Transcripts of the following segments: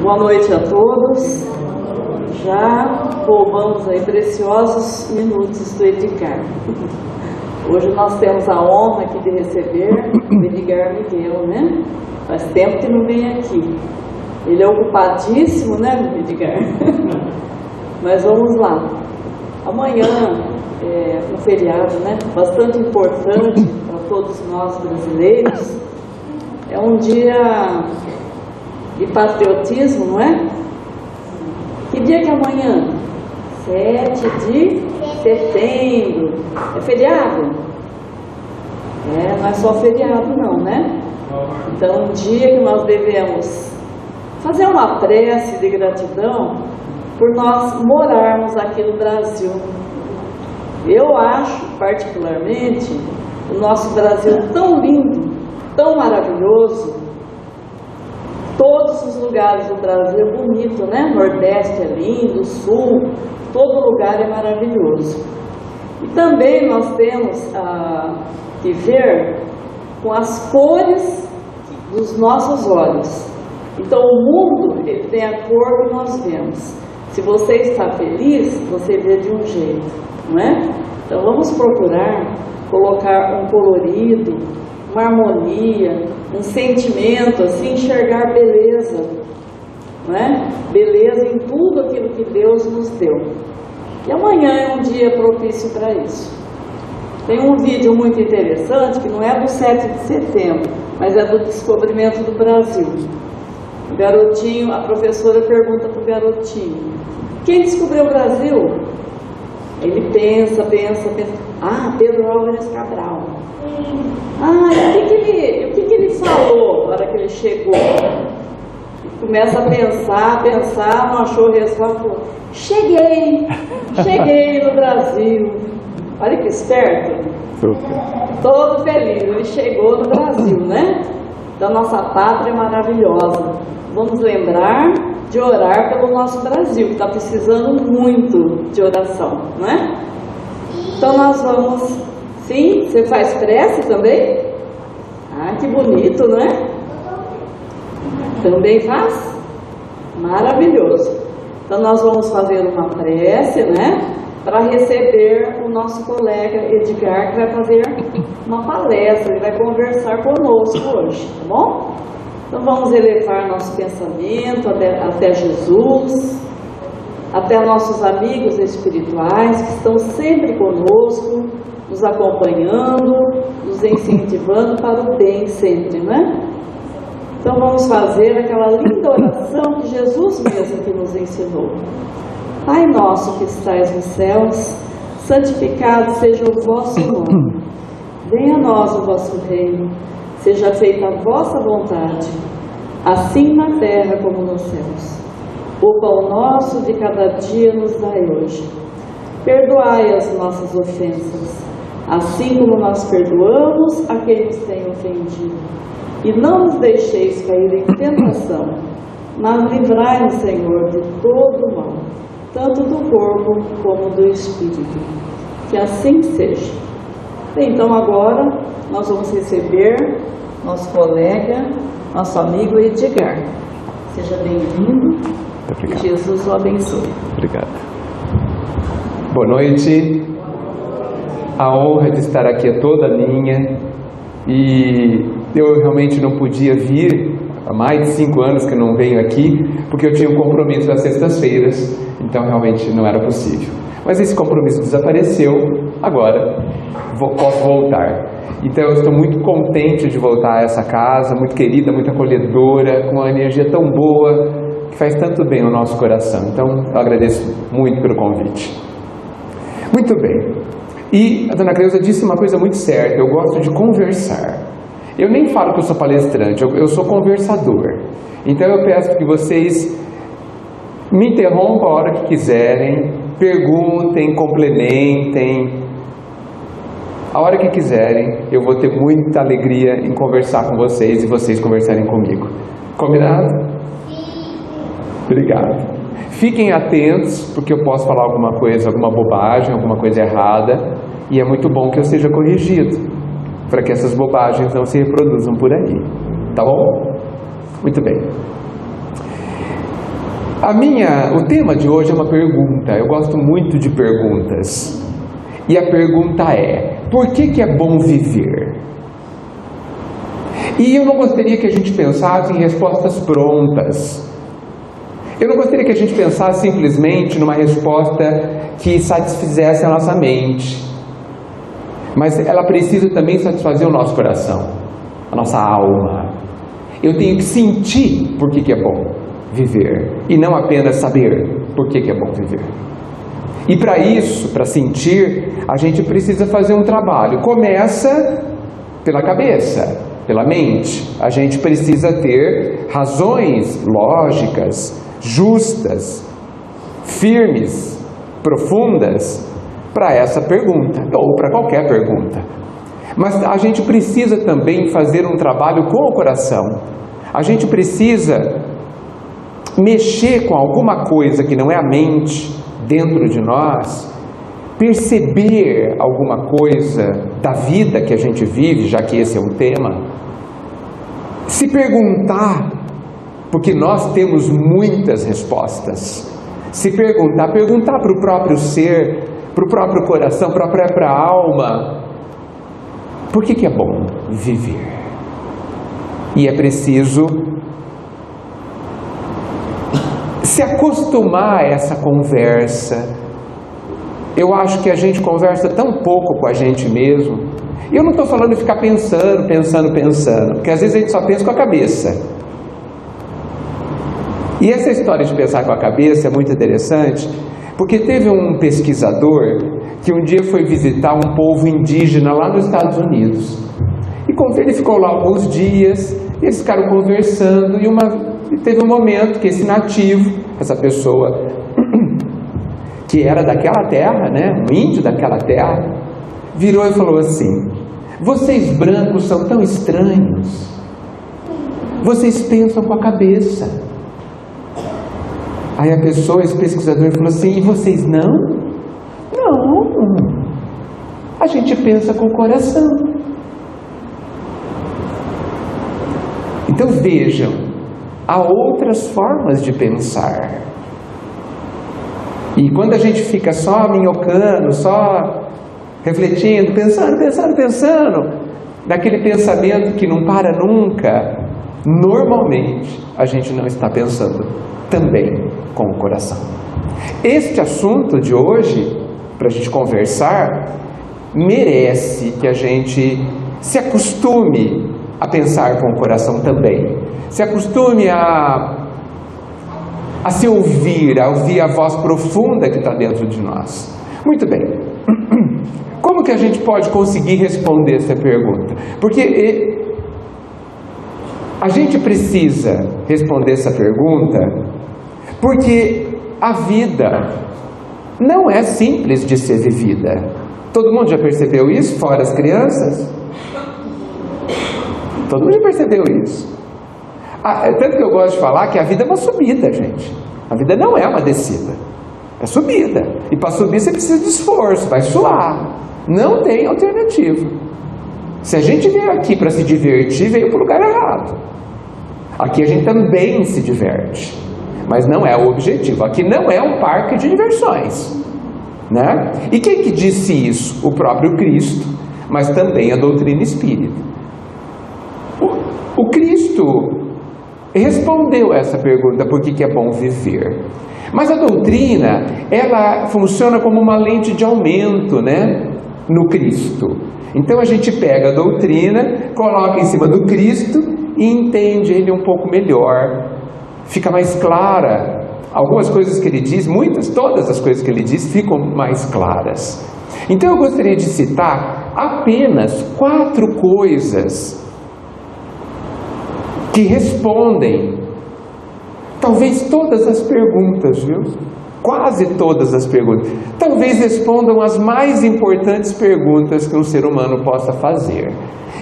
Boa noite a todos. Já roubamos aí preciosos minutos do Edgar. Hoje nós temos a honra aqui de receber o Edgar Miguel, né? Faz tempo que não vem aqui. Ele é ocupadíssimo, né, Edgar? Mas vamos lá. Amanhã é um feriado, né? Bastante importante para todos nós brasileiros. É um dia de patriotismo, não é? Que dia que é amanhã? 7 de setembro. É feriado? Não é só feriado não, né? Então, um dia que nós devemos fazer uma prece de gratidão por nós morarmos aqui no Brasil. Eu acho, particularmente, o nosso Brasil tão lindo, tão maravilhoso. Todos os lugares do Brasil é bonito, né? Nordeste é lindo, Sul, todo lugar é maravilhoso. E também nós temos que ver com as cores dos nossos olhos. Então o mundo ele tem a cor que nós vemos. Se você está feliz, você vê de um jeito, não é? Então vamos procurar colocar um colorido, uma harmonia, um sentimento, assim, enxergar beleza, não é? Beleza em tudo aquilo que Deus nos deu. E amanhã é um dia propício para isso. Tem um vídeo muito interessante, que não é do 7 de setembro, mas é do descobrimento do Brasil. O garotinho, a professora pergunta para o garotinho: quem descobriu o Brasil? Ele pensa. Pedro Álvares Cabral. E o que ele falou na hora que ele chegou? Ele começa a pensar, não achou resposta, falou: cheguei no Brasil. Olha que esperto. Todo feliz, ele chegou no Brasil, né? Então nossa pátria é maravilhosa. Vamos lembrar de orar pelo nosso Brasil, que está precisando muito de oração, não é? Então nós vamos... Sim, você faz prece também? Que bonito, não é? Também faz? Maravilhoso. Então nós vamos fazer uma prece, né? Para receber o nosso colega Edgar, que vai fazer uma palestra, ele vai conversar conosco hoje, tá bom? Então vamos elevar nosso pensamento até Jesus, até nossos amigos espirituais que estão sempre conosco, nos acompanhando, nos incentivando para o bem sempre, né? Então vamos fazer aquela linda oração que Jesus mesmo que nos ensinou. Pai nosso que estais nos céus, santificado seja o vosso nome. Venha a nós o vosso reino, seja feita a vossa vontade, assim na terra como nos céus. O pão nosso de cada dia nos dai hoje. Perdoai as nossas ofensas, assim como nós perdoamos a quem nos tem ofendido. E não nos deixeis cair em tentação, mas livrai-nos, Senhor, de todo o mal, tanto do corpo como do espírito. Que assim seja. Então agora nós vamos receber nosso colega, nosso amigo Edgar. Seja bem-vindo. Que Jesus o abençoe. Obrigado. Boa noite. A honra de estar aqui é toda minha. E eu realmente não podia vir, há mais de 5 anos que não venho aqui, porque eu tinha um compromisso às sextas-feiras, então realmente não era possível. Mas esse compromisso desapareceu, agora posso voltar. Então eu estou muito contente de voltar a essa casa, muito querida, muito acolhedora, com uma energia tão boa, que faz tanto bem ao nosso coração. Então eu agradeço muito pelo convite. Muito bem. E a dona Cleusa disse uma coisa muito certa: eu gosto de conversar. Eu nem falo que eu sou palestrante, eu sou conversador. Então eu peço que vocês me interrompam a hora que quiserem, perguntem, complementem. A hora que quiserem, eu vou ter muita alegria em conversar com vocês e vocês conversarem comigo. Combinado? Obrigado. Fiquem atentos, porque eu posso falar alguma coisa, alguma bobagem, alguma coisa errada, e é muito bom que eu seja corrigido, para que essas bobagens não se reproduzam por aí. Tá bom? Muito bem. O tema de hoje é uma pergunta. Eu gosto muito de perguntas. E a pergunta é: por que é bom viver? E eu não gostaria que a gente pensasse em respostas prontas. Eu não gostaria que a gente pensasse simplesmente numa resposta que satisfizesse a nossa mente. Mas ela precisa também satisfazer o nosso coração, a nossa alma. Eu tenho que sentir por que é bom viver, e não apenas saber por que é bom viver. E para isso, para sentir, a gente precisa fazer um trabalho. Começa pela cabeça, pela mente. A gente precisa ter razões lógicas, justas, firmes, profundas para essa pergunta, ou para qualquer pergunta. Mas a gente precisa também fazer um trabalho com o coração. A gente precisa mexer com alguma coisa que não é a mente dentro de nós, perceber alguma coisa da vida que a gente vive, já que esse é um tema, se perguntar, porque nós temos muitas respostas, se perguntar para o próprio ser, para o próprio coração, para a própria alma, por que é bom viver? E é preciso se acostumar a essa conversa. Eu acho que a gente conversa tão pouco com a gente mesmo. E eu não estou falando de ficar pensando, porque às vezes a gente só pensa com a cabeça. E essa história de pensar com a cabeça é muito interessante, porque teve um pesquisador que um dia foi visitar um povo indígena lá nos Estados Unidos. E quando ele ficou lá alguns dias, eles ficaram conversando e teve um momento que esse nativo, essa pessoa que era daquela terra, né, um índio daquela terra, virou e falou assim: vocês brancos são tão estranhos, vocês pensam com a cabeça. Aí a pessoa, esse pesquisador, falou assim: e vocês não? Não, a gente pensa com o coração. Então vejam, há outras formas de pensar. E quando a gente fica só minhocando, só refletindo, pensando, naquele pensamento que não para nunca, normalmente a gente não está pensando também com o coração. Este assunto de hoje, para a gente conversar, merece que a gente se acostume a pensar com o coração também. Se acostume a se ouvir, a ouvir a voz profunda que está dentro de nós. Muito bem. Como que a gente pode conseguir responder essa pergunta? Porque a gente precisa responder essa pergunta porque a vida não é simples de ser vivida. Todo mundo já percebeu isso, fora as crianças? Todo mundo já percebeu isso. Tanto que eu gosto de falar que a vida é uma subida, gente. A vida não é uma descida, é subida. E para subir você precisa de esforço, vai suar. Não tem alternativa. Se a gente veio aqui para se divertir, veio para o lugar errado. Aqui a gente também se diverte, mas não é o objetivo. Aqui não é um parque de diversões, né? E quem que disse isso? O próprio Cristo, mas também a doutrina espírita. O Cristo respondeu essa pergunta: por que é bom viver? Mas a doutrina, ela funciona como uma lente de aumento, né, no Cristo. Então a gente pega a doutrina, coloca em cima do Cristo e entende ele um pouco melhor. Fica mais clara. Algumas coisas que ele diz, todas as coisas que ele diz ficam mais claras. Então eu gostaria de citar apenas 4 coisas que respondem talvez todas as perguntas, viu? Quase todas as perguntas. Talvez respondam as mais importantes perguntas que um ser humano possa fazer.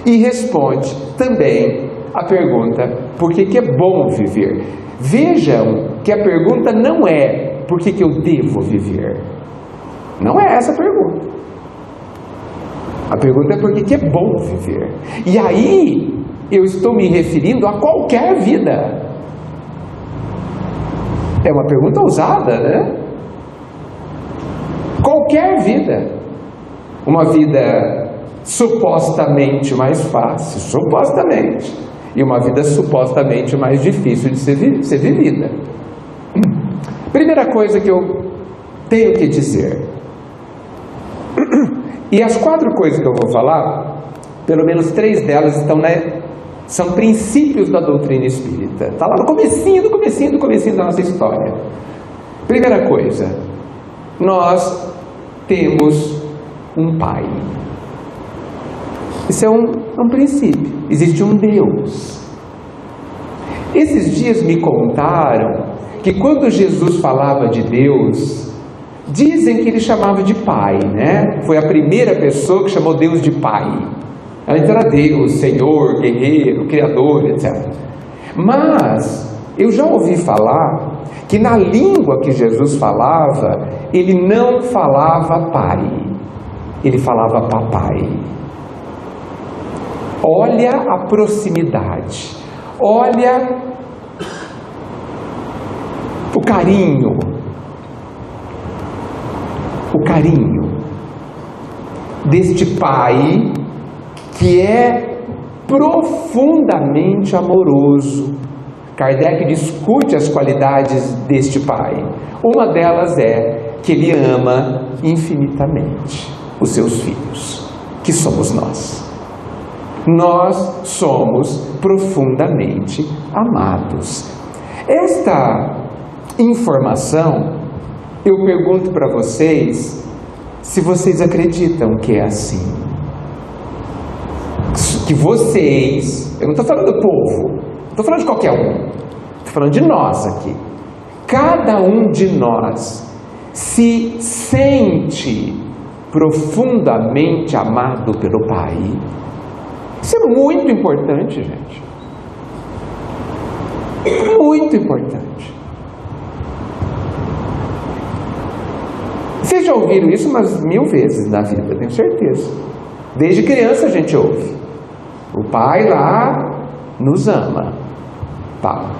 E responde também a pergunta: por que é bom viver? Vejam que a pergunta não é por que eu devo viver. Não é essa a pergunta. A pergunta é por que é bom viver. E aí eu estou me referindo a qualquer vida. É uma pergunta ousada, né? Qualquer vida, uma vida supostamente mais fácil, supostamente, e uma vida supostamente mais difícil de ser vivida. Primeira coisa que eu tenho que dizer, e as 4 coisas que eu vou falar, pelo menos 3 delas são princípios da doutrina espírita. Está lá no comecinho da nossa história. Primeira coisa, nós temos um Pai. Isso é um princípio. Existe um Deus. Esses dias me contaram que quando Jesus falava de Deus, dizem que ele chamava de Pai, né? Foi a primeira pessoa que chamou Deus de Pai. Antes era Deus, Senhor, Guerreiro, Criador, etc. Mas eu já ouvi falar que na língua que Jesus falava, ele não falava Pai, ele falava Papai. Olha a proximidade, olha o carinho deste Pai que é profundamente amoroso. Kardec discute as qualidades deste Pai. Uma delas é que ele ama infinitamente os seus filhos, que somos nós. Nós somos profundamente amados. Esta informação, eu pergunto para vocês se vocês acreditam que é assim. Que vocês, eu não estou falando do povo, não estou falando de qualquer um, estou falando de nós aqui. Cada um de nós se sente profundamente amado pelo Pai. Isso é muito importante, gente. Muito importante. Vocês já ouviram isso umas 1000 vezes na vida, tenho certeza. Desde criança a gente ouve. O Pai lá nos ama. Tá.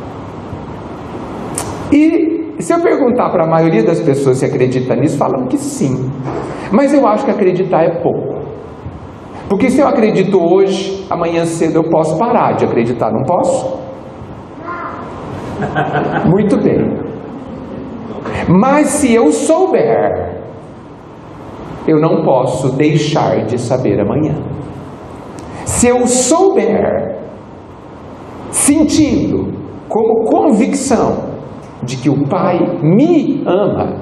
E se eu perguntar para a maioria das pessoas se acredita nisso, falam que sim. Mas eu acho que acreditar é pouco. Porque se eu acredito hoje, amanhã cedo eu posso parar de acreditar, não posso? Muito bem. Mas se eu souber, eu não posso deixar de saber amanhã. Se eu souber, sentindo como convicção de que o Pai me ama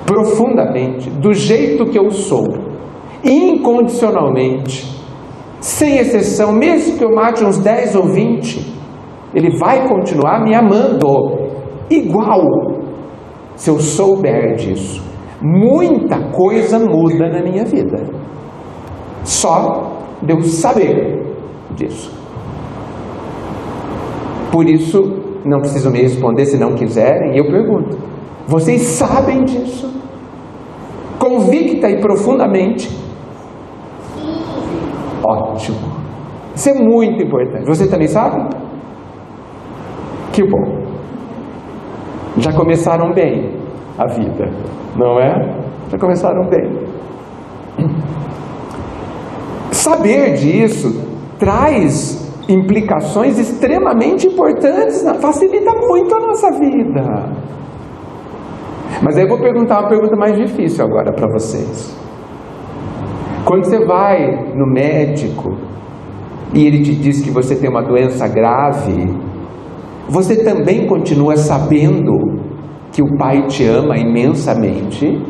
profundamente, do jeito que eu sou, incondicionalmente, sem exceção, mesmo que eu mate uns 10 ou 20, Ele vai continuar me amando igual. Se eu souber disso, muita coisa muda na minha vida, só de eu saber disso. Por isso, não precisam me responder se não quiserem, eu pergunto: vocês sabem disso? Convicta e profundamente? Ótimo. Isso é muito importante. Você também sabe? Que bom. Já começaram bem a vida, não é? Já começaram bem. Saber disso traz implicações extremamente importantes, facilita muito a nossa vida. Mas aí eu vou perguntar uma pergunta mais difícil agora para vocês. Quando você vai no médico e ele te diz que você tem uma doença grave, você também continua sabendo que o Pai te ama imensamente?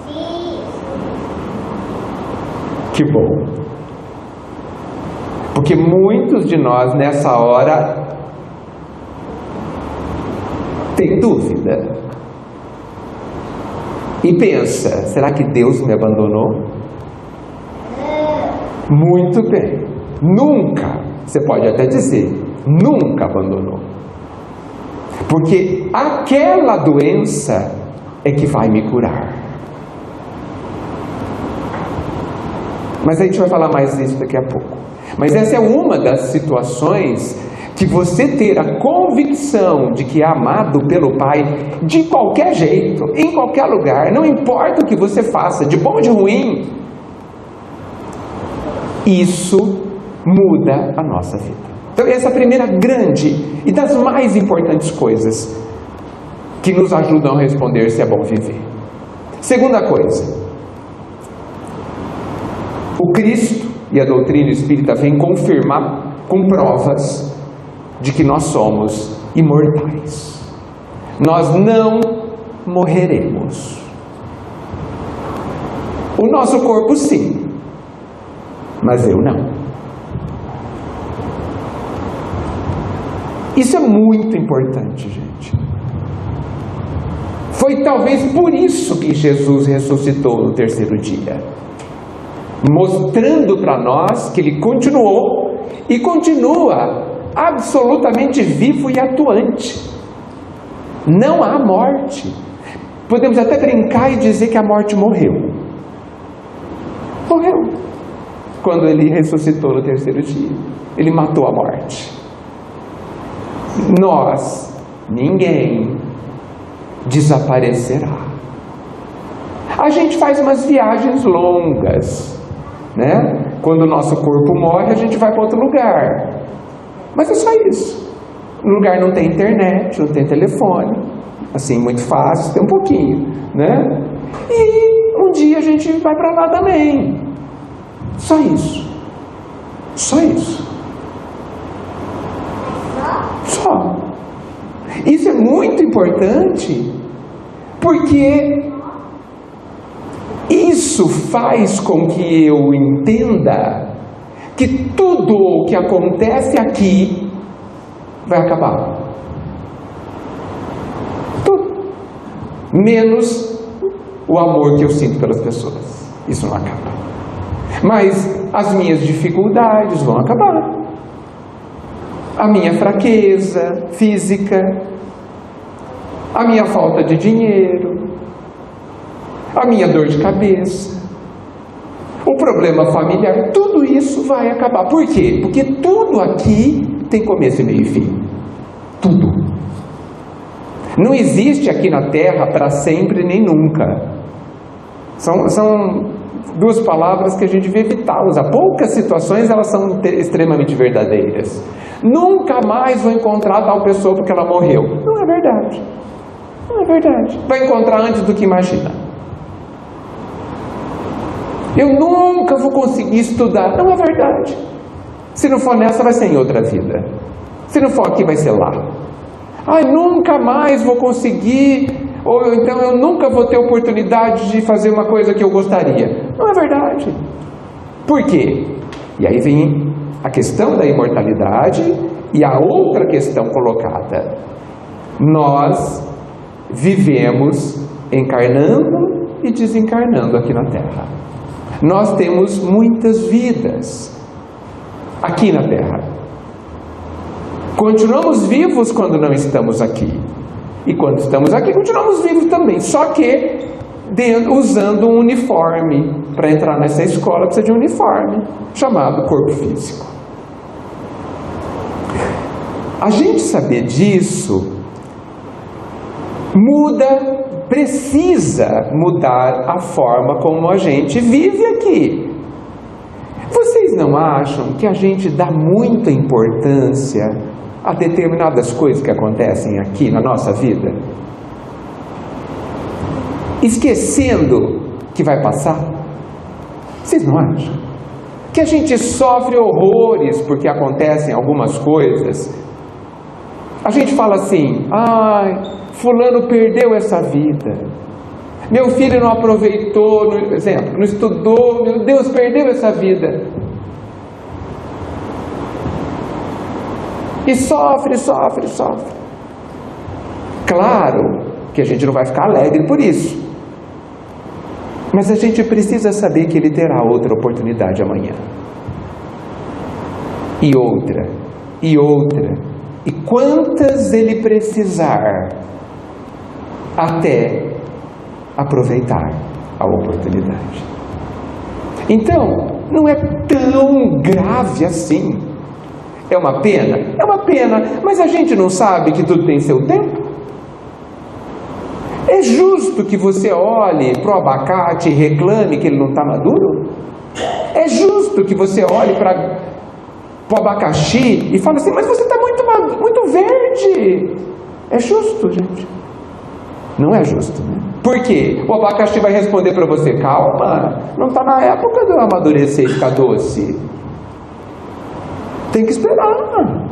Sim. Que bom. Porque muitos de nós nessa hora tem dúvida e pensa: será que Deus me abandonou? Muito bem. Nunca, você pode até dizer, nunca abandonou. Porque aquela doença é que vai me curar. Mas a gente vai falar mais disso daqui a pouco. Mas essa é uma das situações que você ter a convicção de que é amado pelo Pai de qualquer jeito, em qualquer lugar, não importa o que você faça, de bom ou de ruim, isso muda a nossa vida. Então essa é a primeira grande e das mais importantes coisas que nos ajudam a responder se é bom viver. Segunda coisa, o Cristo e a doutrina espírita vêm confirmar com provas de que nós somos imortais. Nós não morreremos. O nosso corpo sim, mas eu não. Isso é muito importante, gente. Foi talvez por isso que Jesus ressuscitou no terceiro dia, mostrando para nós que Ele continuou e continua absolutamente vivo e atuante. Não há morte. Podemos até brincar e dizer que a morte morreu. Morreu. Quando Ele ressuscitou no terceiro dia, Ele matou a morte. Nós, ninguém desaparecerá. A gente faz umas viagens longas, né? Quando o nosso corpo morre, a gente vai para outro lugar. Mas é só isso. No lugar não tem internet, não tem telefone, assim, muito fácil, tem um pouquinho, né? E um dia a gente vai para lá também. Só isso. Só isso. Só. Isso é muito importante, porque isso faz com que eu entenda que tudo o que acontece aqui vai acabar. Tudo. Menos o amor que eu sinto pelas pessoas. Isso não acaba. Mas as minhas dificuldades vão acabar. A minha fraqueza física, a minha falta de dinheiro, a minha dor de cabeça, o problema familiar, tudo isso vai acabar. Por quê? Porque tudo aqui tem começo, meio e fim. Tudo. Não existe aqui na Terra para sempre nem nunca. São duas palavras que a gente deve evitar usar. Poucas situações elas são extremamente verdadeiras. Nunca mais vou encontrar tal pessoa porque ela morreu. Não é verdade. Não é verdade. Vai encontrar antes do que imagina. Eu nunca vou conseguir estudar. Não é verdade. Se não for nessa, vai ser em outra vida. Se não for aqui, vai ser lá. Ai, nunca mais vou conseguir, ou então eu nunca vou ter oportunidade de fazer uma coisa que eu gostaria. Não é verdade. Por quê? E aí vem a questão da imortalidade e a outra questão colocada. Nós vivemos encarnando e desencarnando aqui na Terra. Nós temos muitas vidas aqui na Terra. Continuamos vivos quando não estamos aqui. E quando estamos aqui, continuamos vivos também. Só que usando um uniforme. Para entrar nessa escola precisa de um uniforme, chamado corpo físico. A gente saber disso precisa mudar a forma como a gente vive aqui. Vocês não acham que a gente dá muita importância a determinadas coisas que acontecem aqui na nossa vida, esquecendo que vai passar? Vocês não acham? Que a gente sofre horrores porque acontecem algumas coisas. A gente fala assim: ai, fulano perdeu essa vida, meu filho não aproveitou, no exemplo, não estudou, meu Deus, perdeu essa vida. E sofre. Claro que a gente não vai ficar alegre por isso, mas a gente precisa saber que ele terá outra oportunidade amanhã, e outra, e quantas ele precisar até aproveitar a oportunidade. Então, não é tão grave assim. É uma pena? É uma pena, mas a gente não sabe que tudo tem seu tempo? É justo que você olhe para o abacate e reclame que ele não está maduro? É justo que você olhe para o abacaxi e fale assim, mas você está muito verde. É justo, gente? Não é justo, né? Por quê? O abacaxi vai responder para você, calma, não está na época de eu amadurecer e ficar doce. Tem que esperar.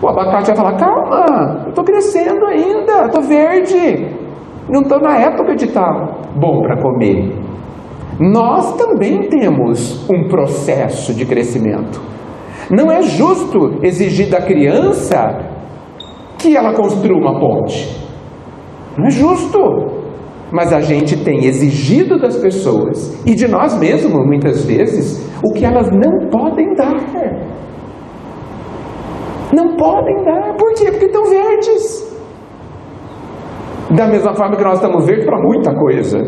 O abacate vai falar, calma, eu estou crescendo ainda, estou verde. Não estou na época de estar bom para comer. Nós também temos um processo de crescimento. Não é justo exigir da criança que ela construa uma ponte. Não é justo. Mas a gente tem exigido das pessoas e de nós mesmos, muitas vezes, o que elas não podem dar. Não podem dar. Por quê? Porque estão verdes. Da mesma forma que nós estamos verdes para muita coisa.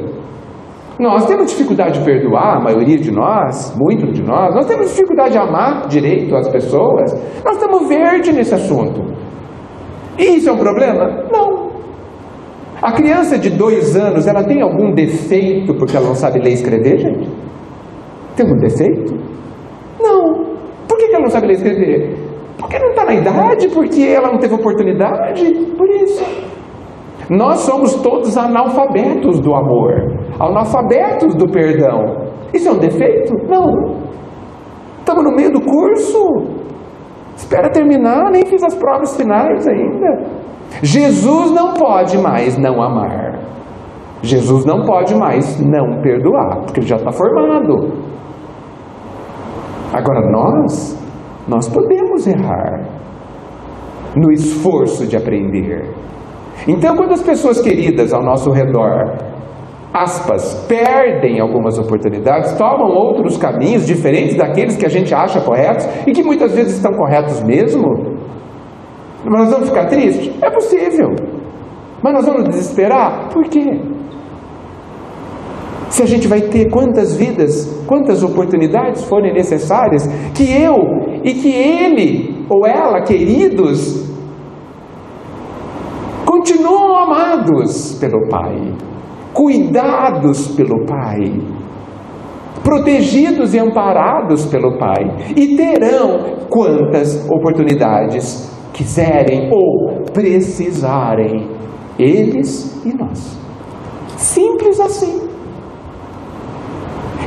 Nós temos dificuldade de perdoar, a maioria de nós, muitos de nós temos dificuldade de amar direito as pessoas. Nós estamos verdes nesse assunto. E isso é um problema? Não. A criança de 2 anos, ela tem algum defeito porque ela não sabe ler e escrever, gente? Tem algum defeito? Não. Por que ela não sabe ler e escrever? Porque não está na idade, porque ela não teve oportunidade, por isso. Nós somos todos analfabetos do amor, analfabetos do perdão. Isso é um defeito? Não. Estamos no meio do curso. Espera terminar, nem fiz as provas finais ainda. Jesus não pode mais não amar. Jesus não pode mais não perdoar, porque ele já está formado. Agora nós podemos errar no esforço de aprender. Então, quando as pessoas queridas ao nosso redor, aspas, perdem algumas oportunidades, tomam outros caminhos diferentes daqueles que a gente acha corretos e que muitas vezes estão corretos mesmo, nós vamos ficar tristes? É possível. Mas nós vamos desesperar? Por quê? Se a gente vai ter quantas vidas, quantas oportunidades forem necessárias, que eu e que ele ou ela, queridos, continuam amados pelo Pai, cuidados pelo Pai, protegidos e amparados pelo Pai, e terão quantas oportunidades quiserem ou precisarem, eles e nós. Simples assim.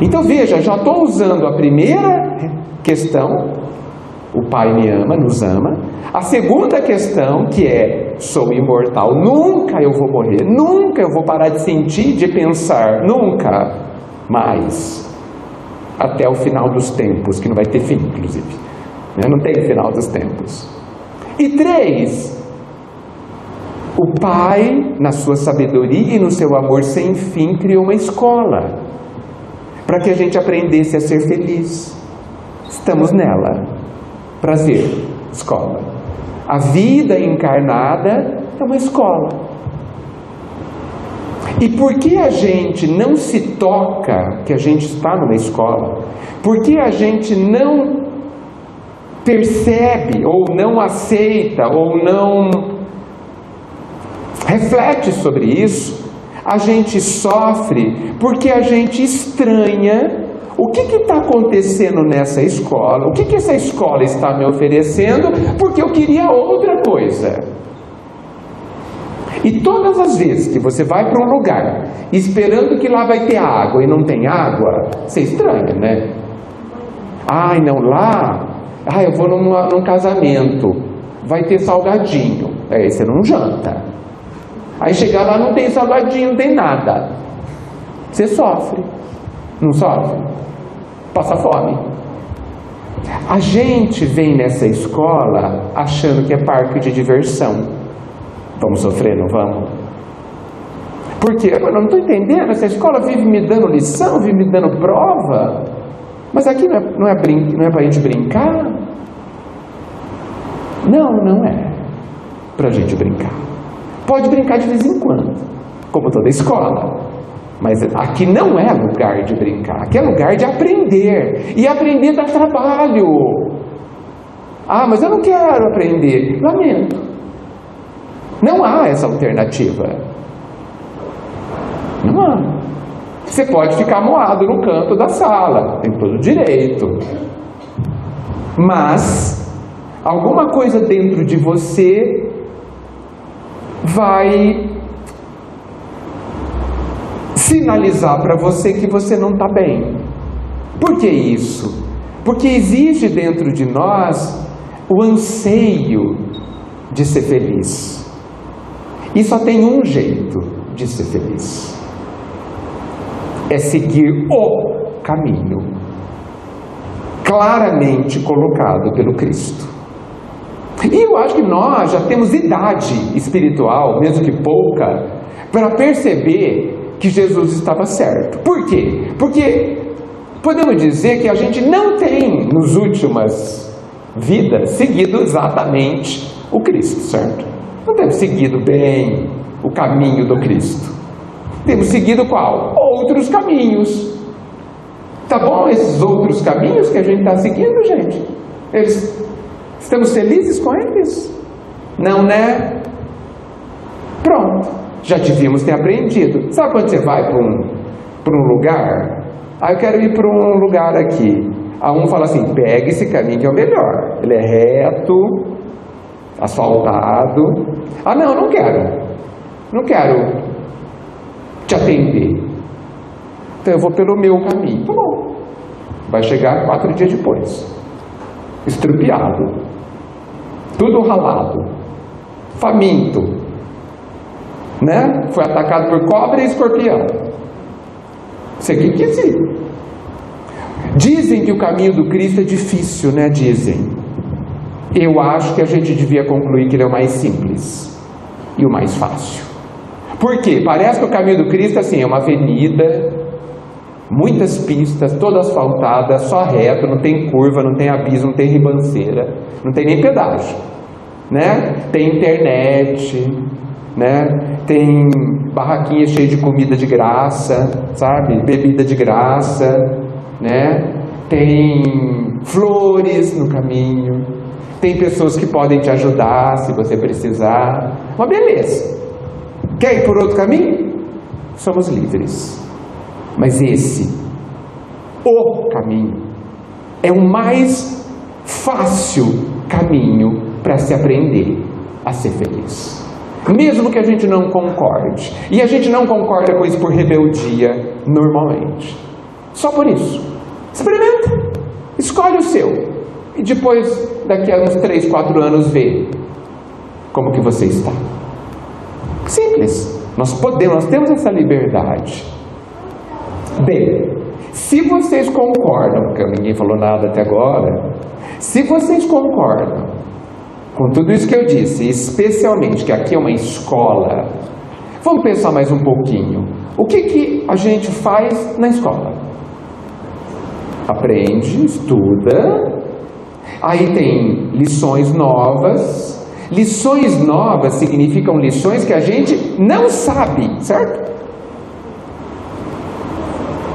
Então veja, já estou usando a primeira questão, o Pai me ama, nos ama. A segunda questão, que é, sou imortal, nunca eu vou morrer, nunca eu vou parar de sentir, de pensar, nunca mais, até o final dos tempos, que não vai ter fim, inclusive, não tem final dos tempos. E 3, o Pai, na sua sabedoria e no seu amor sem fim, criou uma escola, para que a gente aprendesse a ser feliz. Estamos nela. Prazer, escola. A vida encarnada é uma escola. E por que a gente não se toca que a gente está numa escola? Por que a gente não percebe, ou não aceita, ou não reflete sobre isso? A gente sofre porque a gente estranha o que está acontecendo nessa escola, o que essa escola está me oferecendo, porque eu queria outra coisa. E todas as vezes que você vai para um lugar esperando que lá vai ter água e não tem água, você estranha, né? Ai, não, lá, eu vou num casamento, vai ter salgadinho, aí você não janta. Aí chegar lá não tem salgadinho, não tem nada. Você sofre, não sofre? Passa fome. A gente vem nessa escola achando que é parque de diversão. Vamos sofrer, não vamos? Por quê? Eu não estou entendendo, essa escola vive me dando lição, vive me dando prova, mas aqui não é para a gente brincar? Não é para a gente brincar. Pode brincar de vez em quando, como toda escola, mas aqui não é lugar de brincar, aqui é lugar de aprender, e aprender dá trabalho. Ah, mas eu não quero aprender. Lamento. Não há essa alternativa. Não há. Você pode ficar moado no canto da sala, tem todo o direito. Mas alguma coisa dentro de você vai sinalizar para você que você não está bem. Por que isso? Porque existe dentro de nós o anseio de ser feliz. E só tem um jeito de ser feliz. É seguir o caminho claramente colocado pelo Cristo. E eu acho que nós já temos idade espiritual, mesmo que pouca, para perceber que Jesus estava certo. Por quê? Porque podemos dizer que a gente não tem, nas últimas vidas, seguido exatamente o Cristo, certo? Não temos seguido bem o caminho do Cristo. Temos seguido qual? Outros caminhos. Tá bom esses outros caminhos que a gente está seguindo, gente? Estamos felizes com eles? Não, né? Pronto. Já devíamos ter aprendido. Sabe quando você vai para um lugar? Ah, eu quero ir para um lugar aqui. Aí um fala assim, pega esse caminho que é o melhor. Ele é reto, asfaltado. Ah, não quero. Não quero te atender. Então eu vou pelo meu caminho. Tá bom. Vai chegar 4 dias depois. Estrupiado. Tudo ralado. Faminto. Né? Foi atacado por cobra e escorpião. Você que quis ir. Dizem que o caminho do Cristo é difícil, né? Dizem. Eu acho que a gente devia concluir que ele é o mais simples e o mais fácil. Por quê? Parece que o caminho do Cristo assim, é uma avenida, muitas pistas, toda asfaltada, só reto, não tem curva, não tem abismo, não tem ribanceira, não tem nem pedágio, né? Tem internet, né? Tem barraquinha cheia de comida de graça, sabe? Bebida de graça, né? Tem flores no caminho, tem pessoas que podem te ajudar se você precisar. Uma beleza. Quer ir por outro caminho? Somos livres. Mas esse, o caminho, é o mais fácil caminho para se aprender a ser feliz. Mesmo que a gente não concorde. E a gente não concorda com isso por rebeldia, normalmente. Só por isso. Experimenta. Escolhe o seu. E depois, daqui a uns 3, 4 anos, vê como que você está. Simples. Nós temos essa liberdade. Bem, se vocês concordam, porque ninguém falou nada até agora, se vocês concordam com tudo isso que eu disse, especialmente que aqui é uma escola, vamos pensar mais um pouquinho. O que a gente faz na escola? Aprende, estuda, aí tem lições novas. Lições novas significam lições que a gente não sabe, certo?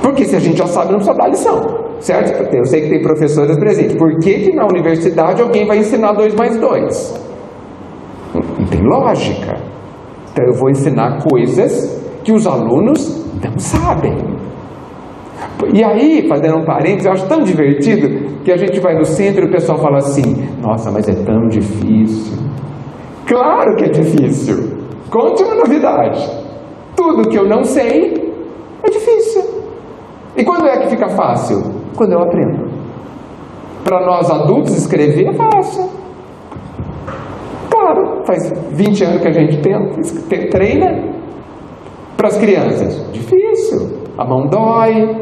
Porque se a gente já sabe, não precisa dar lição, certo? Eu sei que tem professores presentes. Por que na universidade alguém vai ensinar 2 mais 2? Não tem lógica. Então eu vou ensinar coisas que os alunos não sabem. E aí, fazendo um parênteses, eu acho tão divertido que a gente vai no centro e o pessoal fala assim, nossa, mas é tão difícil. Claro que é difícil. Conte uma novidade. Tudo que eu não sei é difícil. E quando é que fica fácil? Quando eu aprendo. Para nós adultos escrever é fácil. Claro, faz 20 anos que a gente treina. Para as crianças, difícil. A mão dói,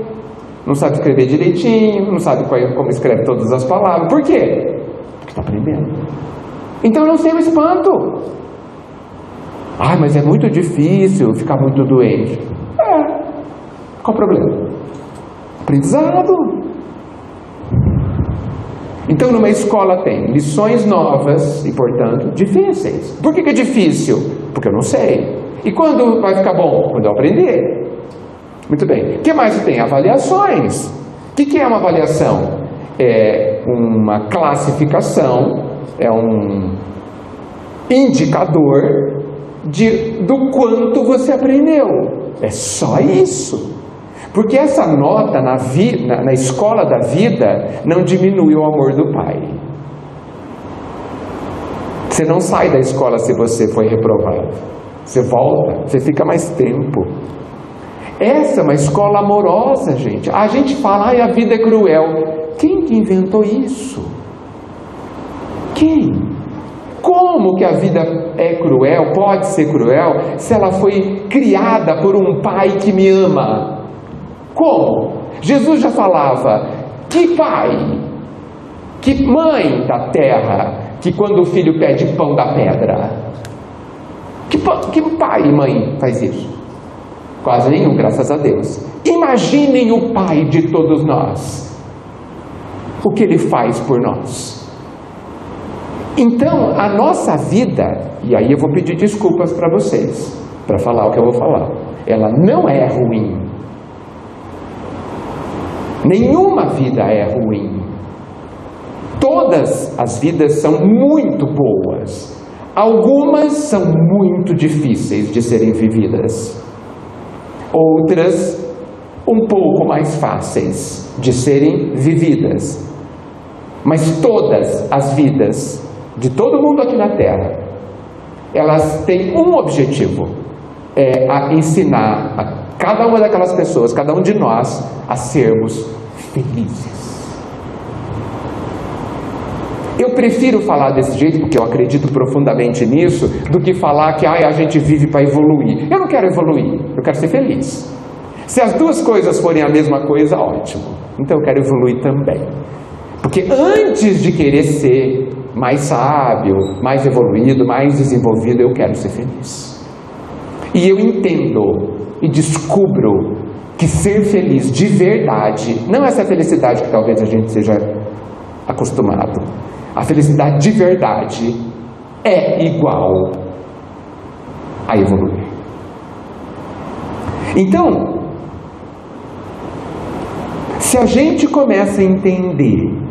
não sabe escrever direitinho, não sabe como escreve todas as palavras. Por quê? Porque está aprendendo. Então não tenha espanto. Ah, mas é muito difícil ficar muito doente. Qual o problema? Aprendizado. Então numa escola tem lições novas e, portanto, difíceis. Por que é difícil? Porque eu não sei. E quando vai ficar bom? Quando eu aprender. Muito bem. O que mais tem? Avaliações. O que é uma avaliação? é uma classificação, é um indicador do quanto você aprendeu. É só isso. Porque essa nota na escola da vida não diminui o amor do Pai. Você não sai da escola se você foi reprovado. Você volta, você fica mais tempo. Essa é uma escola amorosa, gente. A gente fala, a vida é cruel. Quem que inventou isso? Quem? Como que a vida é cruel, pode ser cruel, se ela foi criada por um pai que me ama? Como? Jesus já falava, que pai, que mãe da terra, que quando o filho pede pão dá pedra? Que pai e mãe faz isso? Quase nenhum, graças a Deus. Imaginem o Pai de todos nós, o que Ele faz por nós. Então, a nossa vida, e aí eu vou pedir desculpas para vocês, para falar o que eu vou falar, ela não é ruim. Nenhuma vida é ruim. Todas as vidas são muito boas. Algumas são muito difíceis de serem vividas. Outras um pouco mais fáceis de serem vividas. Mas todas as vidas de todo mundo aqui na Terra, elas têm um objetivo, é a ensinar a cada uma daquelas pessoas, cada um de nós, a sermos felizes. Eu prefiro falar desse jeito, porque eu acredito profundamente nisso, do que falar que a gente vive para evoluir. Eu não quero evoluir, eu quero ser feliz. Se as duas coisas forem a mesma coisa, ótimo. Então eu quero evoluir também. Porque antes de querer ser mais sábio, mais evoluído, mais desenvolvido, eu quero ser feliz. E eu entendo e descubro que ser feliz de verdade, não essa felicidade que talvez a gente seja acostumado, a felicidade de verdade é igual a evoluir. Então, se a gente começa a entender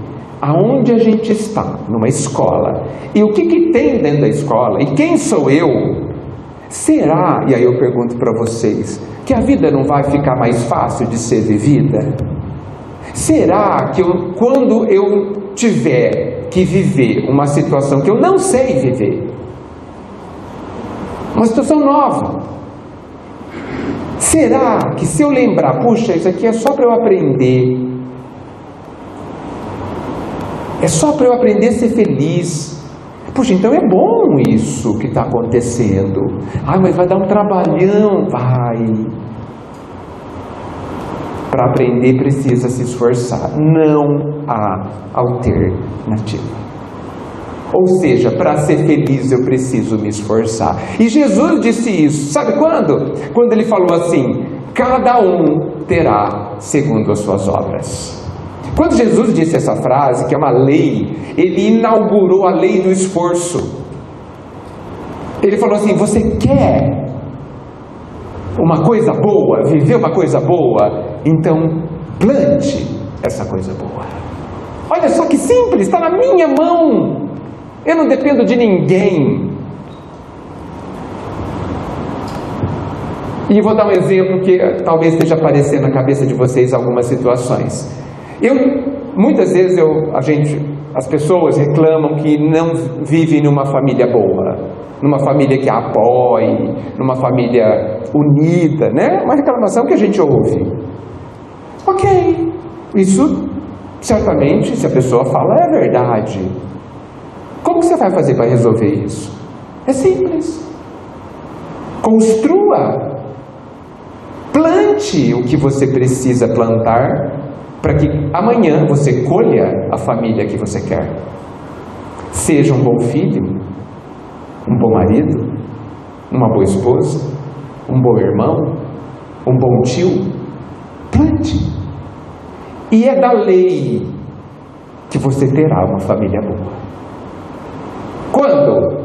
aonde a gente está numa escola e o que tem dentro da escola e quem sou eu, será, e aí eu pergunto para vocês, que a vida não vai ficar mais fácil de ser vivida? Será que quando eu tiver que viver uma situação que eu não sei viver, uma situação nova, será que se eu lembrar, puxa, isso aqui é só para eu aprender, é só para eu aprender a ser feliz, puxa, então é bom isso que está acontecendo, mas vai dar um trabalhão, vai. Para aprender precisa se esforçar, não há alternativa. Ou seja, para ser feliz eu preciso me esforçar. E Jesus disse isso, sabe quando? Quando ele falou assim, cada um terá segundo as suas obras. Quando Jesus disse essa frase, que é uma lei, ele inaugurou a lei do esforço. Ele falou assim, você quer uma coisa boa, viver uma coisa boa? Então, plante essa coisa boa. Olha só que simples, está na minha mão. Eu não dependo de ninguém. E vou dar um exemplo que talvez esteja aparecendo na cabeça de vocês algumas situações. Muitas vezes as pessoas reclamam que não vivem numa família boa, numa família que a apoie, numa família unida, né? Uma reclamação que a gente ouve. Ok, isso certamente, se a pessoa fala, é verdade. Como que você vai fazer para resolver isso? É simples. Construa. Plante o que você precisa plantar para que amanhã você colha a família que você quer. Seja um bom filho, um bom marido, uma boa esposa, um bom irmão, um bom tio. Plante. E é da lei que você terá uma família boa. Quando?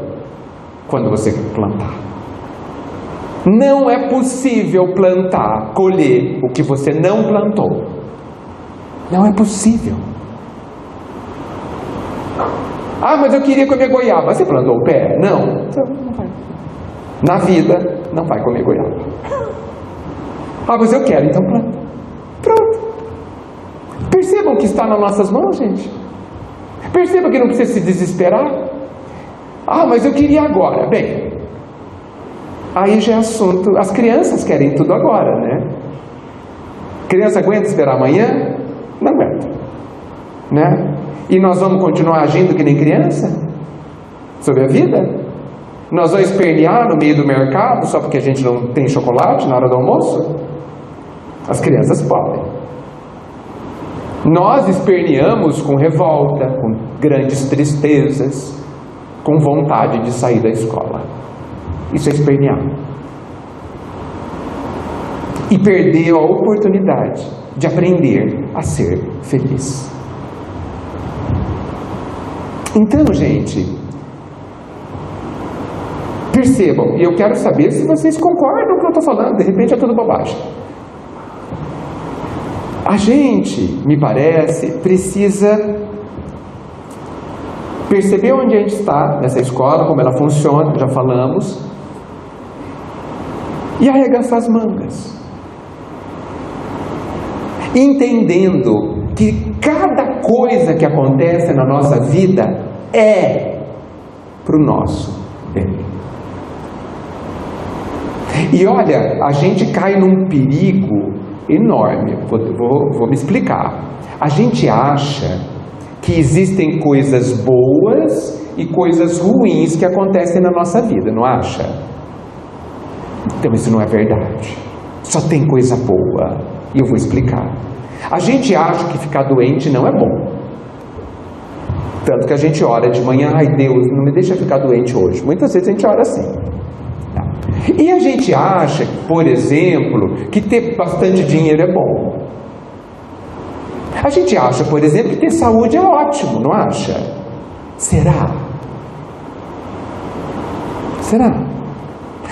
Quando você plantar. Não é possível plantar, colher o que você não plantou. Não é possível. Ah, mas eu queria comer goiaba. Você plantou o pé? Não. Então não vai. Na vida, não vai comer goiaba. Ah, mas eu quero, então planta. Pronto. Percebam que está nas nossas mãos, gente. Percebam que não precisa se desesperar. Ah, mas eu queria agora. Bem, aí já é assunto. As crianças querem tudo agora, né? Criança aguenta esperar amanhã? Não aguenta, né? E nós vamos continuar agindo que nem criança? Sobre a vida? Nós vamos espernear no meio do mercado só porque a gente não tem chocolate na hora do almoço? As crianças podem. Nós esperneamos com revolta, com grandes tristezas, com vontade de sair da escola. Isso é espernear. E perder a oportunidade de aprender a ser feliz. Então, gente, percebam, e eu quero saber se vocês concordam com o que eu estou falando, de repente é tudo bobagem. A gente, me parece, precisa perceber onde a gente está nessa escola, como ela funciona, já falamos, e arregaçar as mangas. Entendendo que cada coisa que acontece na nossa vida é para o nosso bem. E olha, a gente cai num perigo enorme. Vou me explicar. A gente acha que existem coisas boas e coisas ruins que acontecem na nossa vida, não acha? Então isso não é verdade. Só tem coisa boa. E eu vou explicar. A gente acha que ficar doente não é bom. Tanto que a gente ora de manhã, ai Deus, não me deixa ficar doente hoje. Muitas vezes a gente ora assim. E a gente acha, por exemplo, que ter bastante dinheiro é bom. A gente acha, por exemplo, que ter saúde é ótimo, não acha? Será? Será?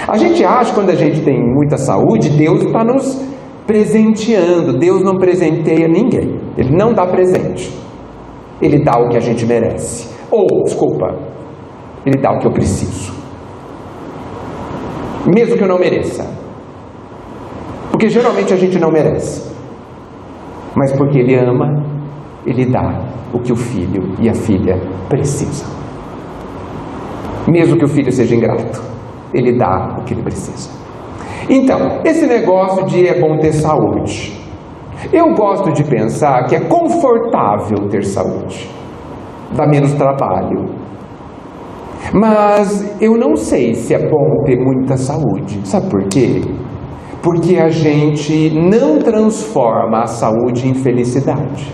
A gente acha que quando a gente tem muita saúde, Deus está nos presenteando. Deus não presenteia ninguém. Ele não dá presente. Ele dá o que a gente merece. Ou, desculpa, Ele dá o que eu preciso. Mesmo que eu não mereça. Porque geralmente a gente não merece. Mas porque Ele ama, Ele dá o que o filho e a filha precisam. Mesmo que o filho seja ingrato, Ele dá o que ele precisa. Então, esse negócio de é bom ter saúde. Eu gosto de pensar que é confortável ter saúde. Dá menos trabalho. Mas eu não sei se é bom ter muita saúde. Sabe por quê? Porque a gente não transforma a saúde em felicidade.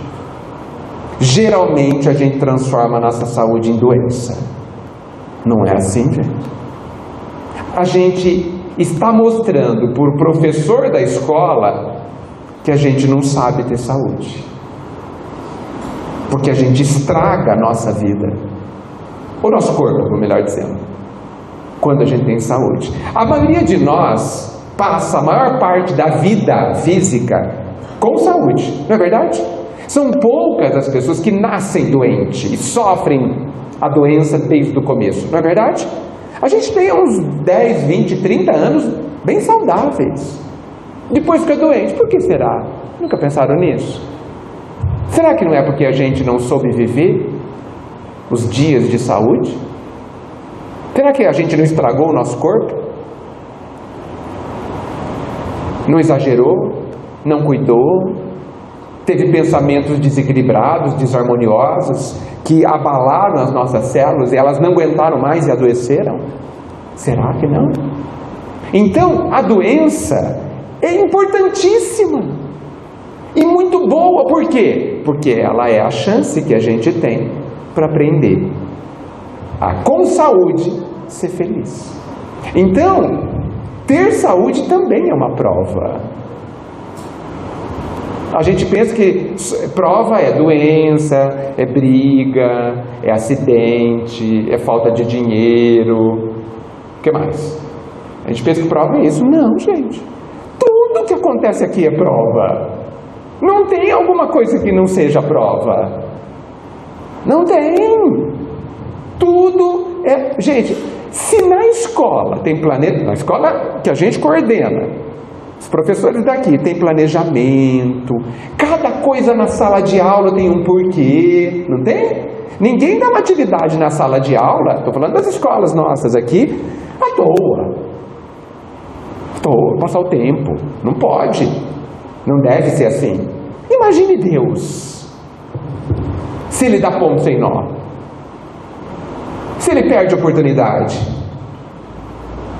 Geralmente a gente transforma a nossa saúde em doença. Não é assim, gente? A gente está mostrando para o professor da escola que a gente não sabe ter saúde. Porque a gente estraga a nossa vida. O nosso corpo, melhor dizendo. Quando a gente tem saúde. A maioria de nós passa a maior parte da vida física com saúde. Não é verdade? São poucas as pessoas que nascem doentes e sofrem a doença desde o começo. Não é verdade? A gente tem uns 10, 20, 30 anos bem saudáveis. Depois fica doente. Por que será? Nunca pensaram nisso? Será que não é porque a gente não soube viver os dias de saúde? Será que a gente não estragou o nosso corpo? Não exagerou? Não cuidou? Teve pensamentos desequilibrados, desarmoniosos, que abalaram as nossas células e elas não aguentaram mais e adoeceram? Será que não? Então, a doença é importantíssima e muito boa. Por quê? Porque ela é a chance que a gente tem para aprender a, com saúde, ser feliz. Então, ter saúde também é uma prova. A gente pensa que prova é doença, é briga, é acidente, é falta de dinheiro. O que mais? A gente pensa que prova é isso. Não, gente. Tudo que acontece aqui é prova. Não tem alguma coisa que não seja prova. Não tem. Tudo é... Gente, se na escola tem planejamento, na escola que a gente coordena, os professores daqui tem planejamento, cada coisa na sala de aula tem um porquê, não tem? Ninguém dá uma atividade na sala de aula, estou falando das escolas nossas aqui, à toa, passar o tempo, não pode, não deve ser assim. Imagine Deus, se Ele dá ponto sem nó, se Ele perde a oportunidade.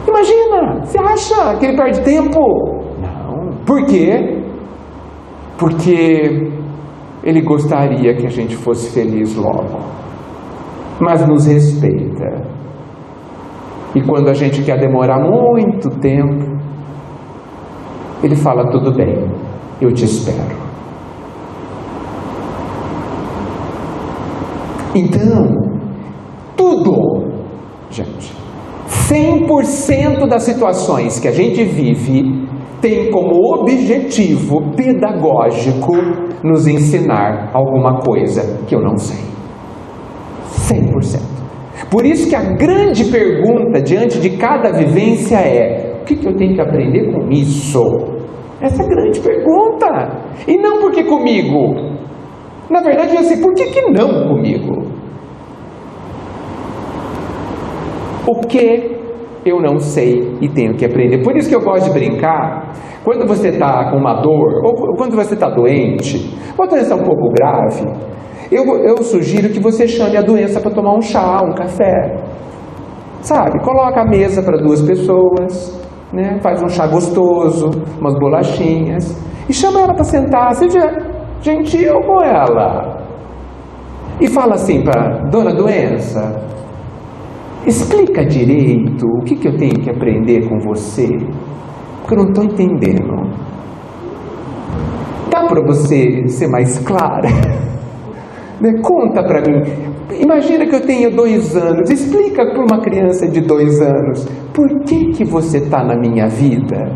Imagina, você acha que Ele perde tempo? Não. Por quê? Porque Ele gostaria que a gente fosse feliz logo, mas nos respeita. E quando a gente quer demorar muito tempo, Ele fala: tudo bem, eu te espero. Então, tudo, gente, 100% das situações que a gente vive tem como objetivo pedagógico nos ensinar alguma coisa que eu não sei. 100%. Por isso que a grande pergunta diante de cada vivência é: o que eu tenho que aprender com isso? Essa é a grande pergunta. E não porque comigo. Na verdade, eu sei, por que não comigo? O que eu não sei e tenho que aprender. Por isso que eu gosto de brincar. Quando você está com uma dor, ou quando você está doente, uma doença um pouco grave, eu sugiro que você chame a doença para tomar um chá, um café. Sabe? Coloca a mesa para 2 pessoas, né? Faz um chá gostoso, umas bolachinhas, e chama ela para sentar, seja gentil com ela. E fala assim para dona doença: explica direito o que eu tenho que aprender com você, porque eu não estou entendendo. Dá para você ser mais clara? Conta para mim. Imagina que eu tenho 2 anos. Explica para uma criança de 2 anos por que você está na minha vida.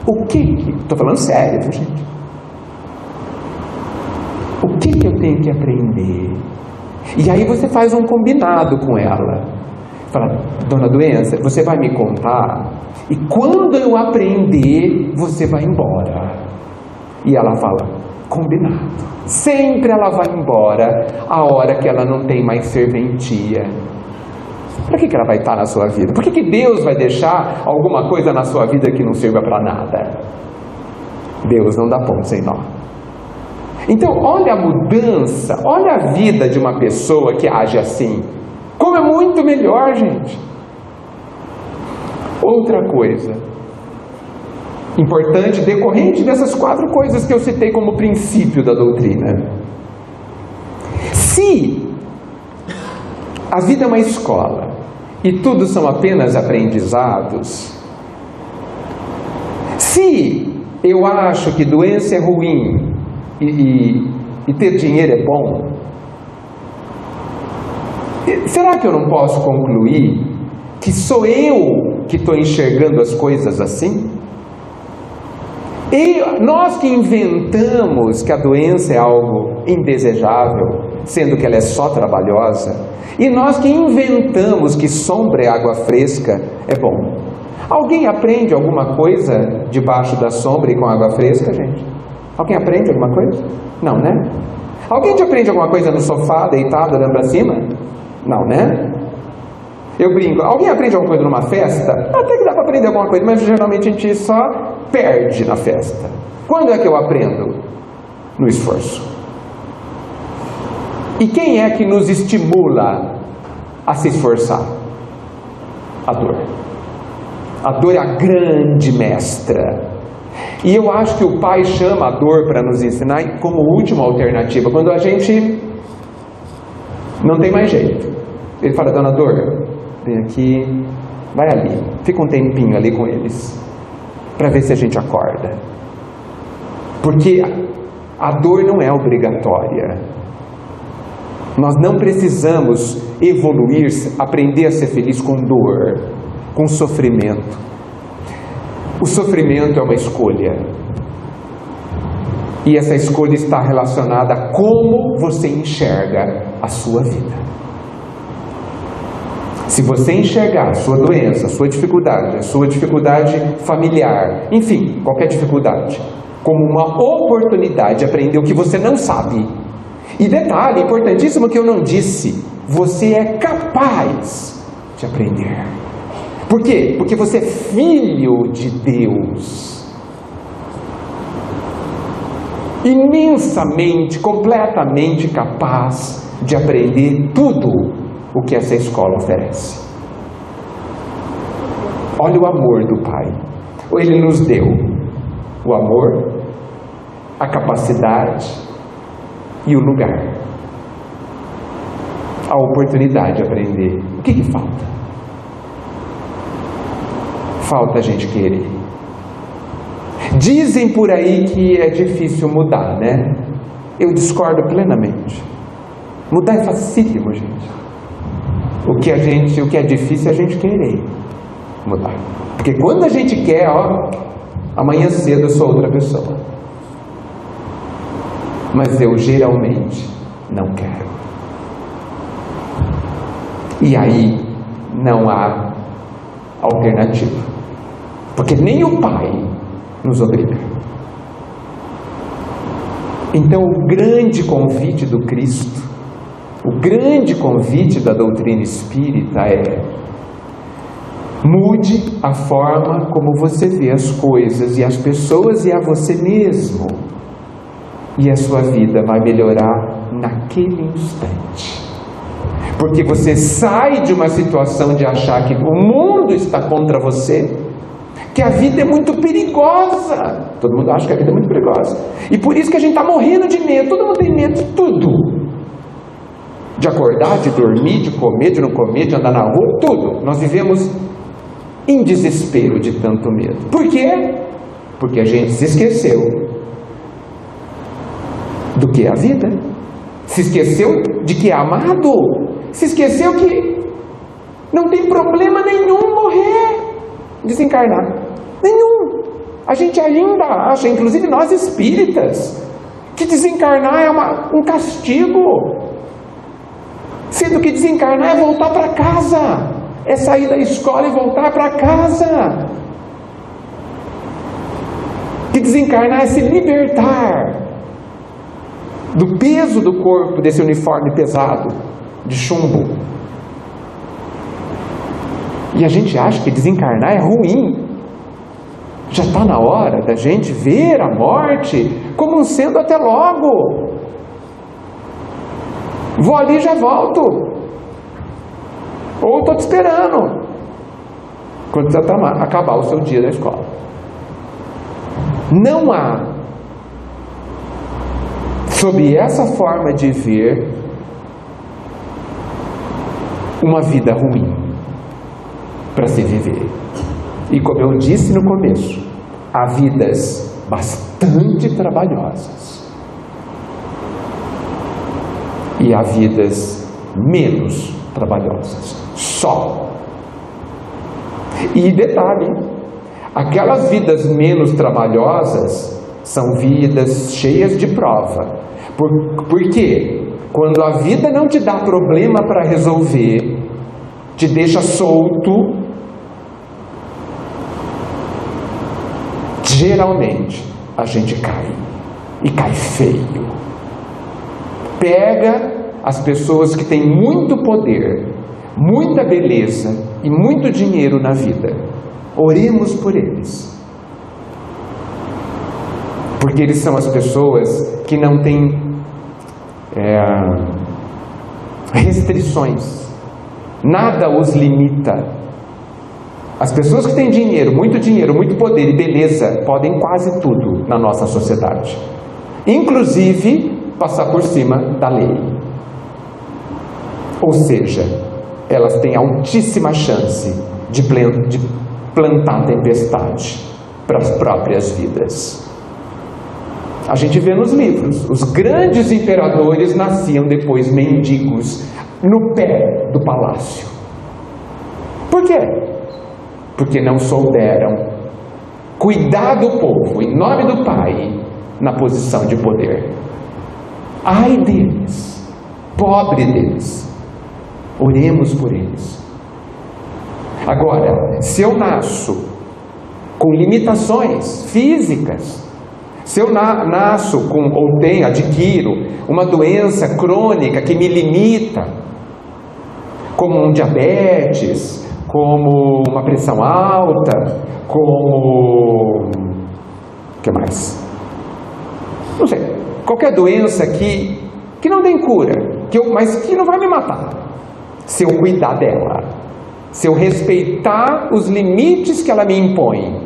O que... Estou falando sério, viu, gente? O que eu tenho que aprender? E aí você faz um combinado com ela. Fala: dona doença, você vai me contar, e quando eu aprender, você vai embora. E ela fala: combinado. Sempre ela vai embora a hora que ela não tem mais serventia. Para que ela vai estar na sua vida? Por que Deus vai deixar alguma coisa na sua vida que não sirva para nada? Deus não dá ponto sem nó. Então, olha a mudança, olha a vida de uma pessoa que age assim. Como é muito melhor, gente. Outra coisa importante, decorrente dessas 4 coisas que eu citei como princípio da doutrina. Se a vida é uma escola e tudo são apenas aprendizados, se eu acho que doença é ruim e ter dinheiro é bom, será que eu não posso concluir que sou eu que estou enxergando as coisas assim? E nós que inventamos que a doença é algo indesejável, sendo que ela é só trabalhosa, e nós que inventamos que sombra é água fresca, é bom. Alguém aprende alguma coisa debaixo da sombra e com água fresca, gente? Alguém aprende alguma coisa? Não, né? Alguém aprende alguma coisa no sofá, deitado, olhando para cima? Não, né? Eu brinco. Alguém aprende alguma coisa numa festa? Até que dá para aprender alguma coisa, mas geralmente a gente só perde na festa. Quando é que eu aprendo? No esforço. E quem é que nos estimula a se esforçar? A dor. A dor é a grande mestra. E eu acho que o Pai chama a dor para nos ensinar como última alternativa. Quando a gente não tem mais jeito. Ele fala: dona dor, vem aqui, vai ali, fica um tempinho ali com eles, para ver se a gente acorda. Porque a dor não é obrigatória. Nós não precisamos evoluir, aprender a ser feliz com dor, com sofrimento. O sofrimento é uma escolha. E essa escolha está relacionada a como você enxerga a sua vida. Se você enxergar a sua doença, a sua dificuldade familiar, enfim, qualquer dificuldade, como uma oportunidade de aprender o que você não sabe. E detalhe, importantíssimo que eu não disse, você é capaz de aprender. Por quê? Porque você é filho de Deus. Imensamente, completamente capaz de aprender tudo o que essa escola oferece. Olha o amor do Pai. Ele nos deu o amor, a capacidade e o lugar, a oportunidade de aprender. O que falta? Falta a gente querer. Dizem por aí que é difícil mudar, né? Eu discordo plenamente. Mudar é facílimo, gente. O que é difícil é a gente querer mudar. Porque quando a gente quer, amanhã cedo eu sou outra pessoa. Mas eu geralmente não quero. E aí não há alternativa. Porque nem o Pai nos obriga. Então o grande convite do Cristo, o grande convite da doutrina espírita é: mude a forma como você vê as coisas e as pessoas e a você mesmo, e a sua vida vai melhorar naquele instante. Porque você sai de uma situação de achar que o mundo está contra você, que a vida é muito perigosa. Todo mundo acha que a vida é muito perigosa, e por isso que a gente está morrendo de medo. Todo mundo tem medo de tudo. De acordar, de dormir, de comer, de não comer, de andar na rua, tudo. Nós vivemos em desespero de tanto medo. Por quê? Porque a gente se esqueceu do que é a vida. Se esqueceu de que é amado. Se esqueceu que não tem problema nenhum morrer, desencarnar. Nenhum. A gente ainda acha, inclusive nós espíritas, que desencarnar é um castigo. Sendo que desencarnar é voltar para casa, é sair da escola e voltar para casa. Que desencarnar é se libertar do peso do corpo, desse uniforme pesado de chumbo. E a gente acha que desencarnar é ruim. Já está na hora da gente ver a morte como sendo até logo. Vou ali e já volto. Ou estou te esperando quando você acabar o seu dia da escola. Não há, sob essa forma de ver, uma vida ruim para se viver. E como eu disse no começo, há vidas bastante trabalhosas. E há vidas menos trabalhosas. Só. E detalhe, aquelas vidas menos trabalhosas são vidas cheias de prova. Por quê? Quando a vida não te dá problema para resolver, te deixa solto, geralmente a gente cai. E cai feio. Pega as pessoas que têm muito poder, muita beleza e muito dinheiro na vida. Oremos por eles. Porque eles são as pessoas que não têm restrições. Nada os limita. As pessoas que têm dinheiro, muito poder e beleza podem quase tudo na nossa sociedade. Inclusive passar por cima da lei. Ou seja, elas têm altíssima chance de plantar tempestade para as próprias vidas. A gente vê nos livros, os grandes imperadores nasciam depois mendigos no pé do palácio. Por quê? Porque não souberam cuidar do povo em nome do Pai na posição de poder. Ai deles, pobre deles. Oremos por eles. Agora, se eu nasço com limitações físicas, se eu nasço com, ou adquiro uma doença crônica que me limita, como um diabetes, como uma pressão alta, como... o que mais? Não sei, qualquer doença que não tem cura, mas que não vai me matar, se eu cuidar dela, se eu respeitar os limites que ela me impõe,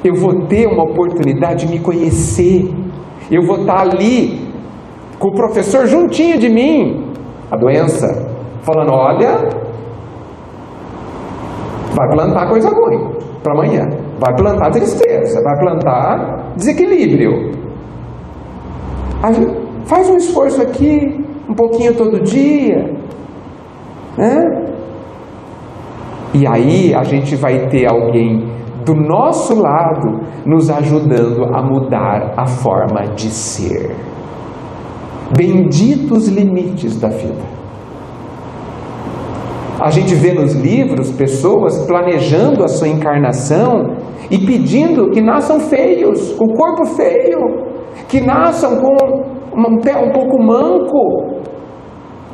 eu vou ter uma oportunidade de me conhecer, eu vou estar ali com o professor juntinho de mim, a doença, falando, olha, vai plantar coisa ruim para amanhã, vai plantar tristeza, vai plantar desequilíbrio. Faz um esforço aqui, um pouquinho todo dia, né? E aí a gente vai ter alguém do nosso lado nos ajudando a mudar a forma de ser. Benditos limites da vida. A gente vê nos livros pessoas planejando a sua encarnação e pedindo que nasçam feios, com o corpo feio, que nasçam com um pé um pouco manco,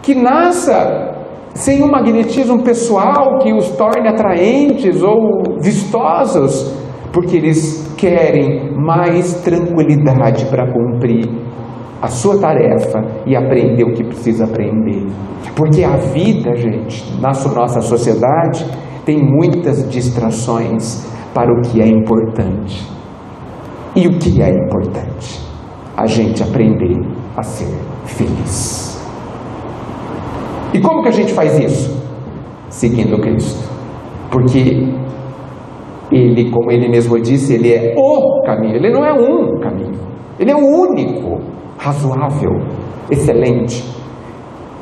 que nasça sem um magnetismo pessoal que os torne atraentes ou vistosos, porque eles querem mais tranquilidade para cumprir a sua tarefa e aprender o que precisa aprender. Porque a vida, gente, na nossa sociedade, tem muitas distrações para o que é importante. E o que é importante? A gente aprender a ser feliz. E como que a gente faz isso? Seguindo Cristo. Porque Ele, como Ele mesmo disse, Ele é o caminho. Ele não é um caminho. Ele é o único, razoável, excelente.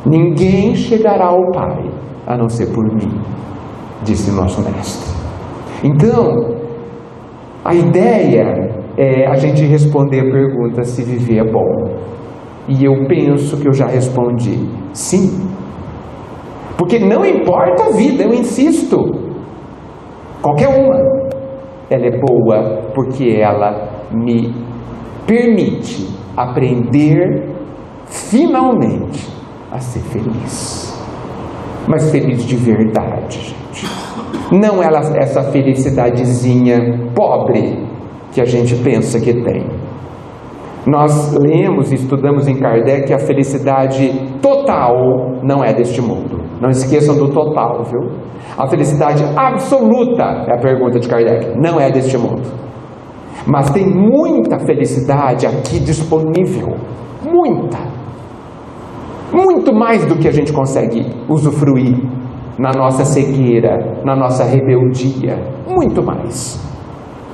Ninguém chegará ao Pai a não ser por mim, disse nosso Mestre. Então, a ideia é a gente responder a pergunta se viver é bom. E eu penso que eu já respondi sim. Porque não importa a vida, eu insisto, qualquer uma, ela é boa porque ela me permite aprender finalmente a ser feliz. Mas feliz de verdade, gente. Não essa felicidadezinha pobre que a gente pensa que tem. Nós lemos e estudamos em Kardec que a felicidade total não é deste mundo. Não esqueçam do total, viu? A felicidade absoluta, é a pergunta de Kardec, não é deste mundo. Mas tem muita felicidade aqui disponível. Muita. Muito mais do que a gente consegue usufruir na nossa cegueira, na nossa rebeldia. Muito mais.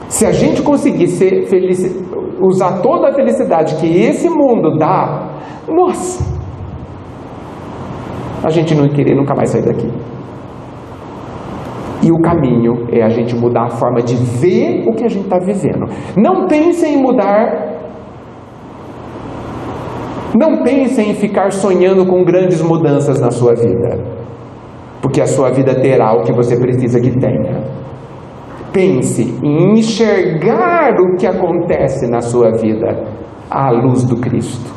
Se a gente conseguir ser feliz, usar toda a felicidade que esse mundo dá, nossa, a gente não querer nunca mais sair daqui. E o caminho é a gente mudar a forma de ver o que a gente está vivendo. Não pense em mudar. Não pense em ficar sonhando com grandes mudanças na sua vida, porque a sua vida terá o que você precisa que tenha. Pense em enxergar o que acontece na sua vida à luz do Cristo,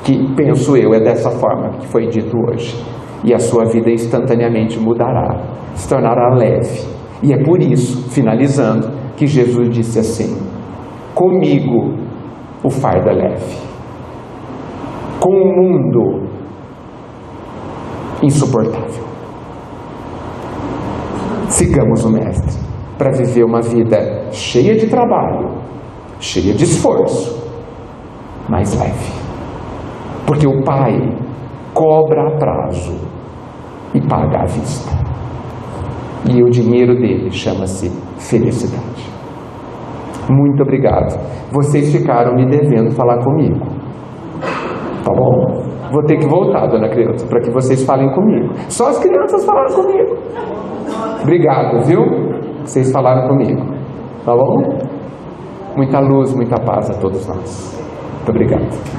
que, penso eu, é dessa forma que foi dito hoje. E a sua vida instantaneamente mudará, se tornará leve. E é por isso, finalizando, que Jesus disse assim: comigo o fardo é leve, com o mundo insuportável. Sigamos o Mestre para viver uma vida cheia de trabalho, cheia de esforço, mas leve. Porque o Pai cobra a prazo e paga à vista. E o dinheiro dele chama-se felicidade. Muito obrigado. Vocês ficaram me devendo falar comigo. Tá bom? Vou ter que voltar, dona Creuza, para que vocês falem comigo. Só as crianças falaram comigo. Obrigado, viu? Vocês falaram comigo. Tá bom? Muita luz, muita paz a todos nós. Muito obrigado.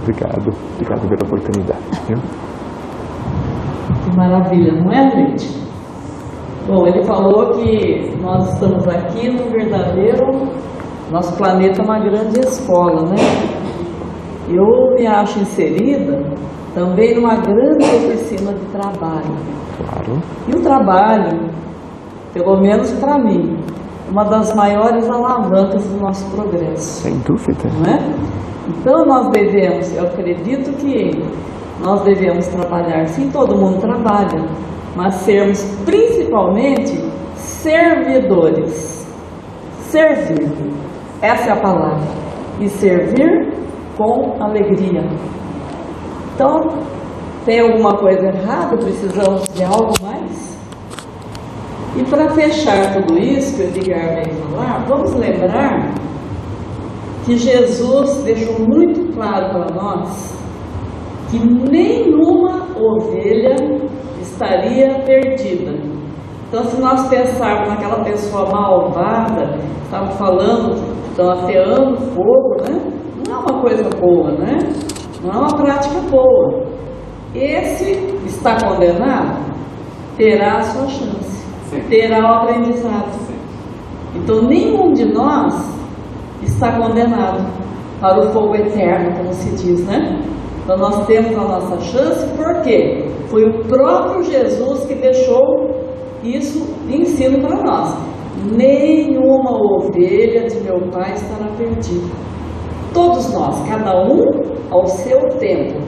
Obrigado pela oportunidade. Viu? Que maravilha, não é, gente? Bom, ele falou que nós estamos aqui no verdadeiro, nosso planeta é uma grande escola, né? Eu me acho inserida também numa grande oficina de trabalho. Claro. E o trabalho, pelo menos para mim, uma das maiores alavancas do nosso progresso. Sem dúvida. Não é? Então nós devemos, eu acredito que nós devemos trabalhar, sim, todo mundo trabalha, mas sermos principalmente servidores. Servir, essa é a palavra. E servir com alegria. Então, tem alguma coisa errada? Precisamos de algo mais? E para fechar tudo isso que o Edgar veio falar, vamos lembrar que Jesus deixou muito claro para nós que nenhuma ovelha estaria perdida. Então, se nós pensarmos naquela pessoa malvada, estamos falando, estão ateando fogo, né? Não é uma coisa boa, né? Não é uma prática boa. Esse está condenado, terá a sua chance, terá o aprendizado. Então, nenhum de nós está condenado para o fogo eterno, como se diz, né? Então nós temos a nossa chance, por quê? Foi o próprio Jesus que deixou isso de ensino para nós. Nenhuma ovelha de meu Pai estará perdida. Todos nós, cada um ao seu tempo.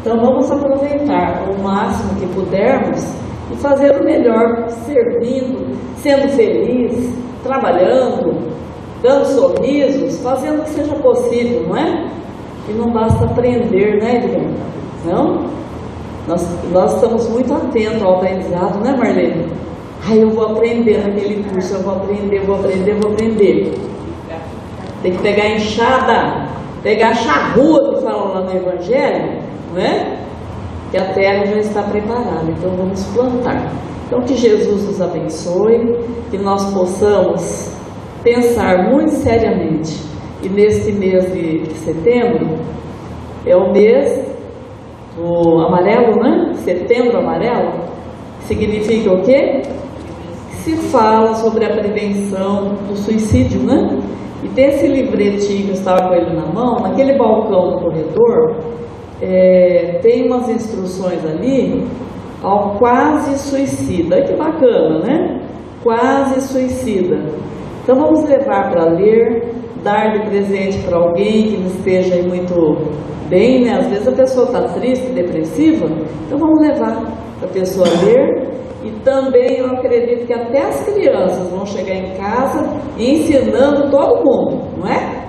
Então vamos aproveitar o máximo que pudermos e fazer o melhor, servindo, sendo feliz, trabalhando, dando sorrisos, fazendo o que seja possível, não é? E não basta aprender, né, Edgar? Não? Nós estamos muito atentos ao aprendizado, né, Marlene? Eu vou aprender naquele curso, eu vou aprender. Tem que pegar a enxada, pegar a charrua que falam lá no Evangelho, não é? Que a terra já está preparada, então vamos plantar. Então que Jesus nos abençoe, que nós possamos pensar muito seriamente. E neste mês de setembro, é o mês do amarelo, né? Setembro amarelo, significa o quê? Se fala sobre a prevenção do suicídio, né? E tem esse livretinho, eu estava com ele na mão, naquele balcão do corredor, tem umas instruções ali ao quase suicida. Que bacana, né? Quase suicida. Então vamos levar para ler, dar de presente para alguém que não esteja aí muito bem, né? Às vezes a pessoa está triste, depressiva, então vamos levar para a pessoa ler. E também eu acredito que até as crianças vão chegar em casa ensinando todo mundo, não é?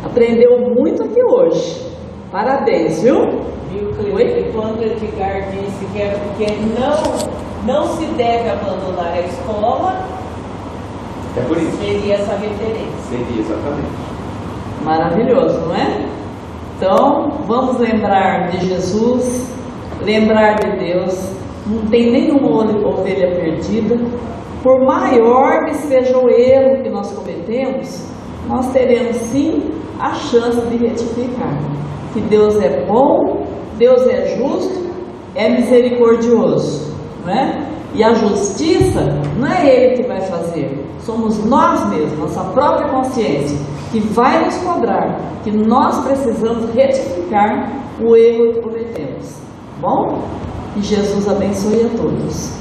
Aprendeu muito aqui hoje. Parabéns, viu? Viu, Cleide? Quando o Edgar disse que é porque não se deve abandonar a escola, É por isso. seria essa referência. Seria, exatamente. Maravilhoso, não é? Então, vamos lembrar de Jesus, lembrar de Deus. Não tem nenhuma ovelha perdida. Por maior que seja o erro que nós cometemos, nós teremos sim a chance de retificar. Que Deus é bom, Deus é justo, é misericordioso, não é? E a justiça não é Ele que vai fazer, somos nós mesmos, nossa própria consciência, que vai nos cobrar, que nós precisamos retificar o erro que cometemos. Bom? Que Jesus abençoe a todos.